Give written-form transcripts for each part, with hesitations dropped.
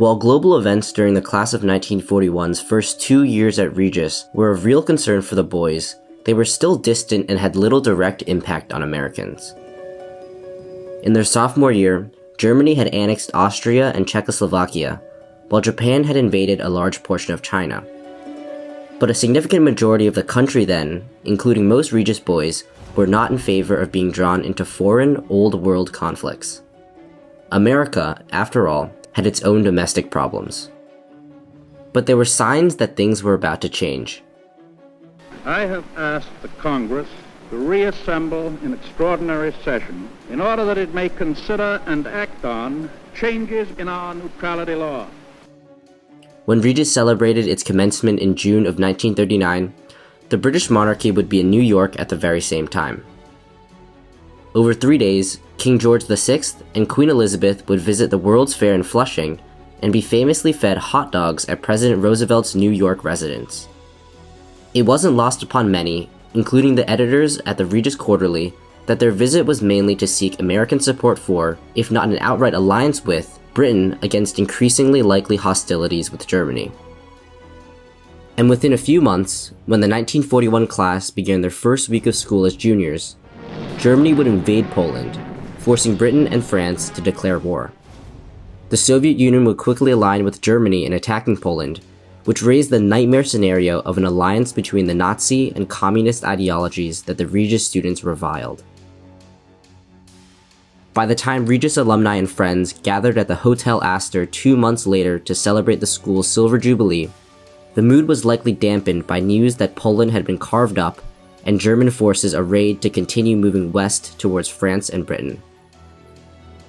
While global events during the class of 1941's first 2 years at Regis were of real concern for the boys, they were still distant and had little direct impact on Americans. In their sophomore year, Germany had annexed Austria and Czechoslovakia, while Japan had invaded a large portion of China. But a significant majority of the country then, including most Regis boys, were not in favor of being drawn into foreign, old-world conflicts. America, after all, had its own domestic problems. But there were signs that things were about to change. I have asked the Congress to reassemble in extraordinary session in order that it may consider and act on changes in our neutrality law. When Regis celebrated its commencement in June of 1939, the British monarchy would be in New York at the very same time. Over 3 days, King George VI and Queen Elizabeth would visit the World's Fair in Flushing and be famously fed hot dogs at President Roosevelt's New York residence. It wasn't lost upon many, including the editors at the Regis Quarterly, that their visit was mainly to seek American support for, if not an outright alliance with, Britain against increasingly likely hostilities with Germany. And within a few months, when the 1941 class began their first week of school as juniors, Germany would invade Poland, forcing Britain and France to declare war. The Soviet Union would quickly align with Germany in attacking Poland, which raised the nightmare scenario of an alliance between the Nazi and communist ideologies that the Regis students reviled. By the time Regis alumni and friends gathered at the Hotel Astor 2 months later to celebrate the school's Silver Jubilee, the mood was likely dampened by news that Poland had been carved up and German forces arrayed to continue moving west towards France and Britain.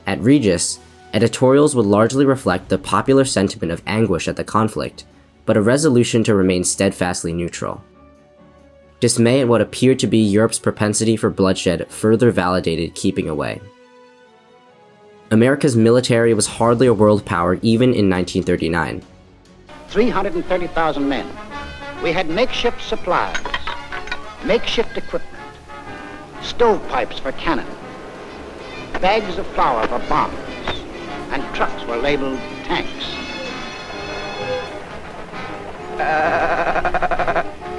At Regis, editorials would largely reflect the popular sentiment of anguish at the conflict, but a resolution to remain steadfastly neutral. Dismay at what appeared to be Europe's propensity for bloodshed further validated keeping away. America's military was hardly a world power even in 1939. 330,000 men. We had makeshift supplies, makeshift equipment, stovepipes for cannon, bags of flour for bombs, and trucks were labeled tanks.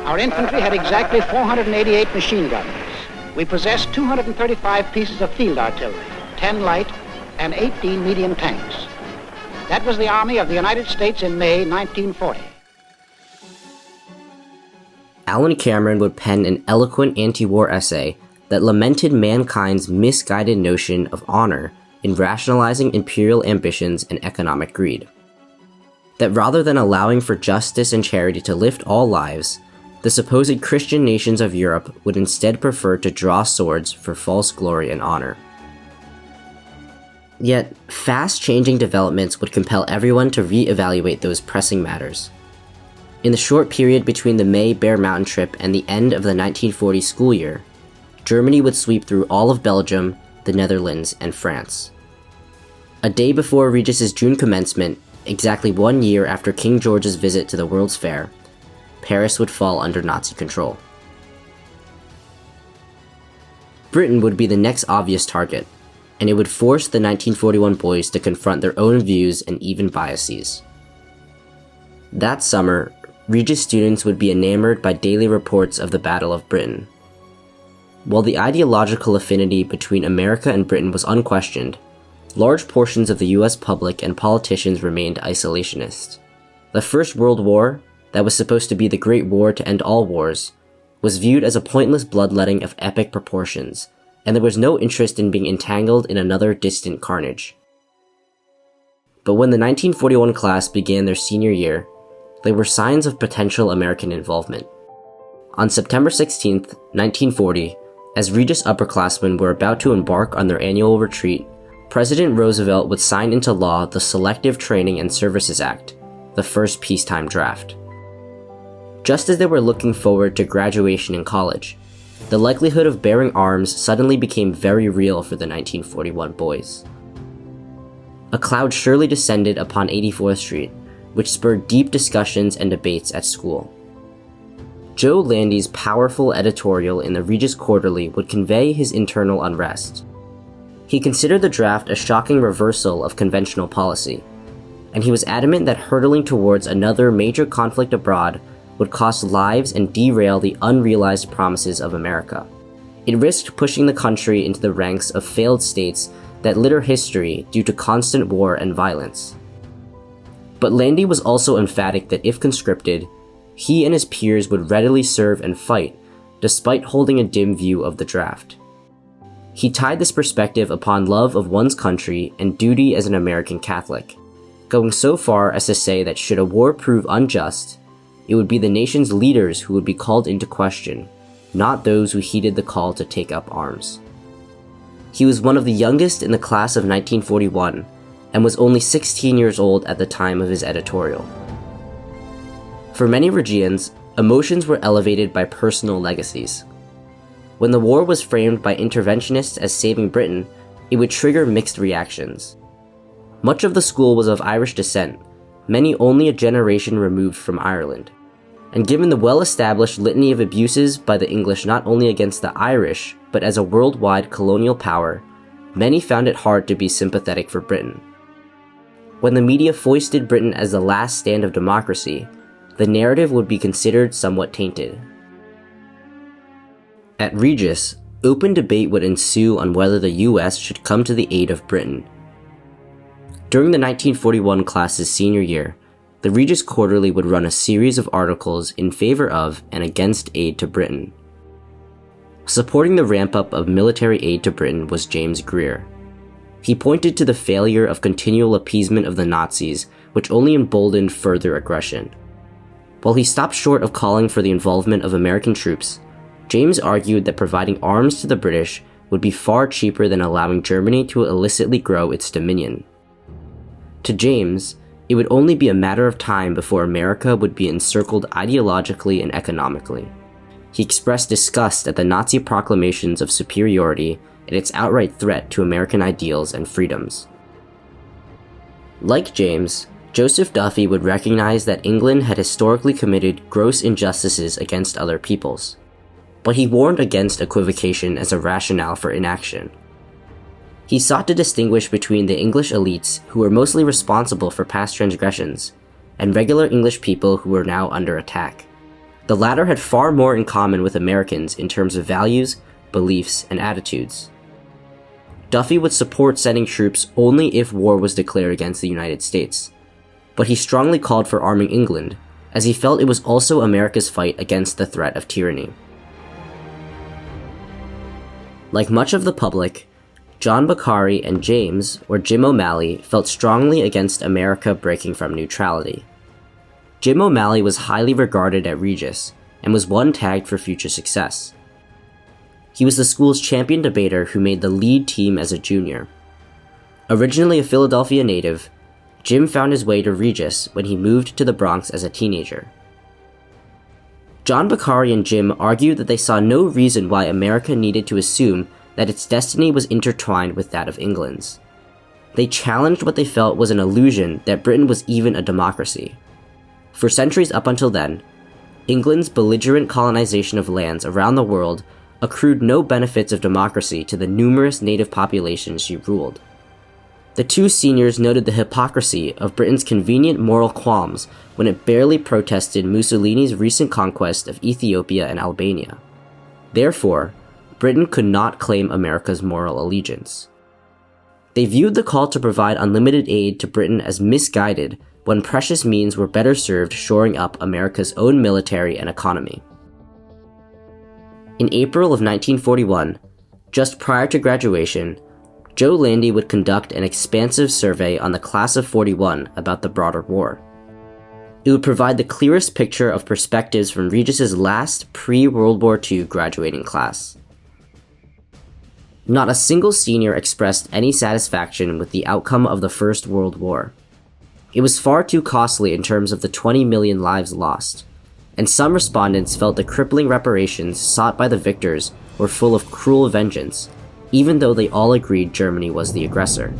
Our infantry had exactly 488 machine guns. We possessed 235 pieces of field artillery, 10 light and 18 medium tanks. That was the Army of the United States in May 1940. Alan Cameron would pen an eloquent anti-war essay that lamented mankind's misguided notion of honor in rationalizing imperial ambitions and economic greed. That rather than allowing for justice and charity to lift all lives, the supposed Christian nations of Europe would instead prefer to draw swords for false glory and honor. Yet, fast-changing developments would compel everyone to re-evaluate those pressing matters. In the short period between the May Bear Mountain trip and the end of the 1940 school year, Germany would sweep through all of Belgium, the Netherlands, and France. A day before Regis's June commencement, exactly 1 year after King George's visit to the World's Fair, Paris would fall under Nazi control. Britain would be the next obvious target, and it would force the 1941 boys to confront their own views and even biases. That summer, Regis students would be enamored by daily reports of the Battle of Britain. While the ideological affinity between America and Britain was unquestioned, large portions of the US public and politicians remained isolationist. The First World War, that was supposed to be the Great War to end all wars, was viewed as a pointless bloodletting of epic proportions, and there was no interest in being entangled in another distant carnage. But when the 1941 class began their senior year, there were signs of potential American involvement. On September 16, 1940, as Regis upperclassmen were about to embark on their annual retreat, President Roosevelt would sign into law the Selective Training and Services Act, the first peacetime draft. Just as they were looking forward to graduation in college, the likelihood of bearing arms suddenly became very real for the 1941 boys. A cloud surely descended upon 84th Street, which spurred deep discussions and debates at school. Joe Landy's powerful editorial in the Regis Quarterly would convey his internal unrest. He considered the draft a shocking reversal of conventional policy, and he was adamant that hurtling towards another major conflict abroad would cost lives and derail the unrealized promises of America. It risked pushing the country into the ranks of failed states that litter history due to constant war and violence. But Landy was also emphatic that if conscripted, he and his peers would readily serve and fight, despite holding a dim view of the draft. He tied this perspective upon love of one's country and duty as an American Catholic, going so far as to say that should a war prove unjust, it would be the nation's leaders who would be called into question, not those who heeded the call to take up arms. He was one of the youngest in the class of 1941 and was only 16 years old at the time of his editorial. For many Regians, emotions were elevated by personal legacies. When the war was framed by interventionists as saving Britain, it would trigger mixed reactions. Much of the school was of Irish descent, many only a generation removed from Ireland. And given the well-established litany of abuses by the English not only against the Irish, but as a worldwide colonial power, many found it hard to be sympathetic for Britain. When the media foisted Britain as the last stand of democracy, the narrative would be considered somewhat tainted. At Regis, open debate would ensue on whether the US should come to the aid of Britain. During the 1941 class's senior year, the Regis Quarterly would run a series of articles in favor of and against aid to Britain. Supporting the ramp-up of military aid to Britain was James Greer. He pointed to the failure of continual appeasement of the Nazis, which only emboldened further aggression. While he stopped short of calling for the involvement of American troops, James argued that providing arms to the British would be far cheaper than allowing Germany to illicitly grow its dominion. To James, it would only be a matter of time before America would be encircled ideologically and economically. He expressed disgust at the Nazi proclamations of superiority and its outright threat to American ideals and freedoms. Like James, Joseph Duffy would recognize that England had historically committed gross injustices against other peoples, but he warned against equivocation as a rationale for inaction. He sought to distinguish between the English elites, who were mostly responsible for past transgressions, and regular English people who were now under attack. The latter had far more in common with Americans in terms of values, beliefs, and attitudes. Duffy would support sending troops only if war was declared against the United States, but he strongly called for arming England, as he felt it was also America's fight against the threat of tyranny. Like much of the public, John Beccari and James, or Jim O'Malley, felt strongly against America breaking from neutrality. Jim O'Malley was highly regarded at Regis, and was one tagged for future success. He was the school's champion debater who made the lead team as a junior. Originally a Philadelphia native, Jim found his way to Regis when he moved to the Bronx as a teenager. John Beccari and Jim argued that they saw no reason why America needed to assume that its destiny was intertwined with that of England's. They challenged what they felt was an illusion that Britain was even a democracy. For centuries up until then, England's belligerent colonization of lands around the world accrued no benefits of democracy to the numerous native populations she ruled. The two seniors noted the hypocrisy of Britain's convenient moral qualms when it barely protested Mussolini's recent conquest of Ethiopia and Albania. Therefore, Britain could not claim America's moral allegiance. They viewed the call to provide unlimited aid to Britain as misguided when precious means were better served shoring up America's own military and economy. In April of 1941, just prior to graduation, Joe Landy would conduct an expansive survey on the class of 41 about the broader war. It would provide the clearest picture of perspectives from Regis's last pre-World War II graduating class. Not a single senior expressed any satisfaction with the outcome of the First World War. It was far too costly in terms of the 20 million lives lost, and some respondents felt the crippling reparations sought by the victors were full of cruel vengeance, even though they all agreed Germany was the aggressor.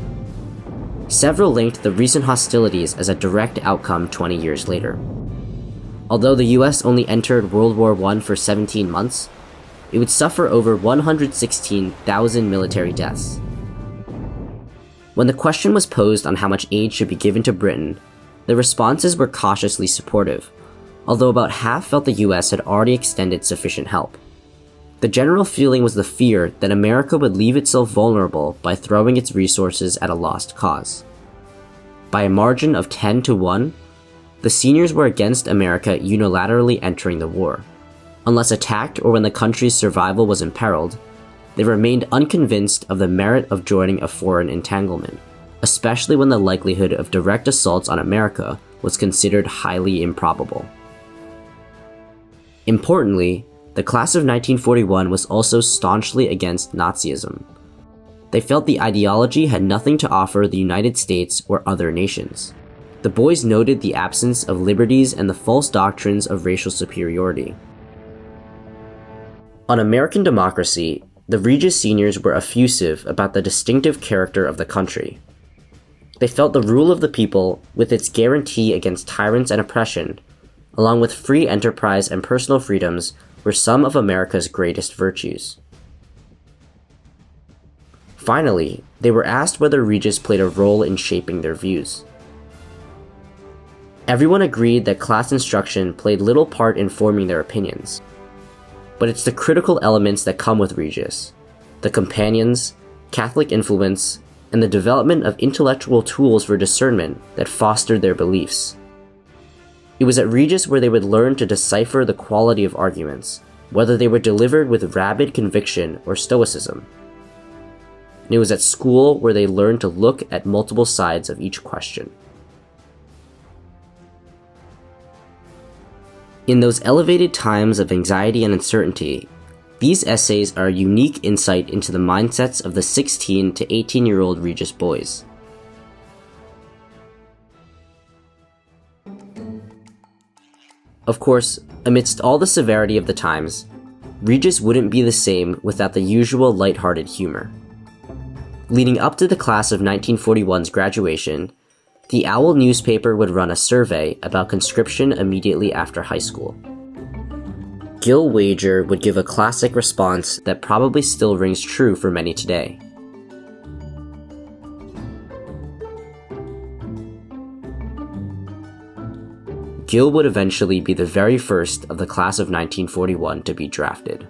Several linked the recent hostilities as a direct outcome 20 years later. Although the US only entered World War I for 17 months, it would suffer over 116,000 military deaths. When the question was posed on how much aid should be given to Britain, the responses were cautiously supportive, although about half felt the US had already extended sufficient help. The general feeling was the fear that America would leave itself vulnerable by throwing its resources at a lost cause. By a margin of 10-1, the seniors were against America unilaterally entering the war. Unless attacked or when the country's survival was imperiled, they remained unconvinced of the merit of joining a foreign entanglement, especially when the likelihood of direct assaults on America was considered highly improbable. Importantly, the class of 1941 was also staunchly against Nazism. They felt the ideology had nothing to offer the United States or other nations. The boys noted the absence of liberties and the false doctrines of racial superiority. On American democracy, the Regis seniors were effusive about the distinctive character of the country. They felt the rule of the people, with its guarantee against tyrants and oppression, along with free enterprise and personal freedoms, were some of America's greatest virtues. Finally, they were asked whether Regis played a role in shaping their views. Everyone agreed that class instruction played little part in forming their opinions. But it's the critical elements that come with Regis, the companions, Catholic influence, and the development of intellectual tools for discernment that fostered their beliefs. It was at Regis where they would learn to decipher the quality of arguments, whether they were delivered with rabid conviction or stoicism. And it was at school where they learned to look at multiple sides of each question. In those elevated times of anxiety and uncertainty, these essays are a unique insight into the mindsets of the 16 to 18-year-old Regis boys. Of course, amidst all the severity of the times, Regis wouldn't be the same without the usual lighthearted humor. Leading up to the class of 1941's graduation, the Owl newspaper would run a survey about conscription immediately after high school. Gil Wager would give a classic response that probably still rings true for many today. Gil would eventually be the very first of the class of 1941 to be drafted.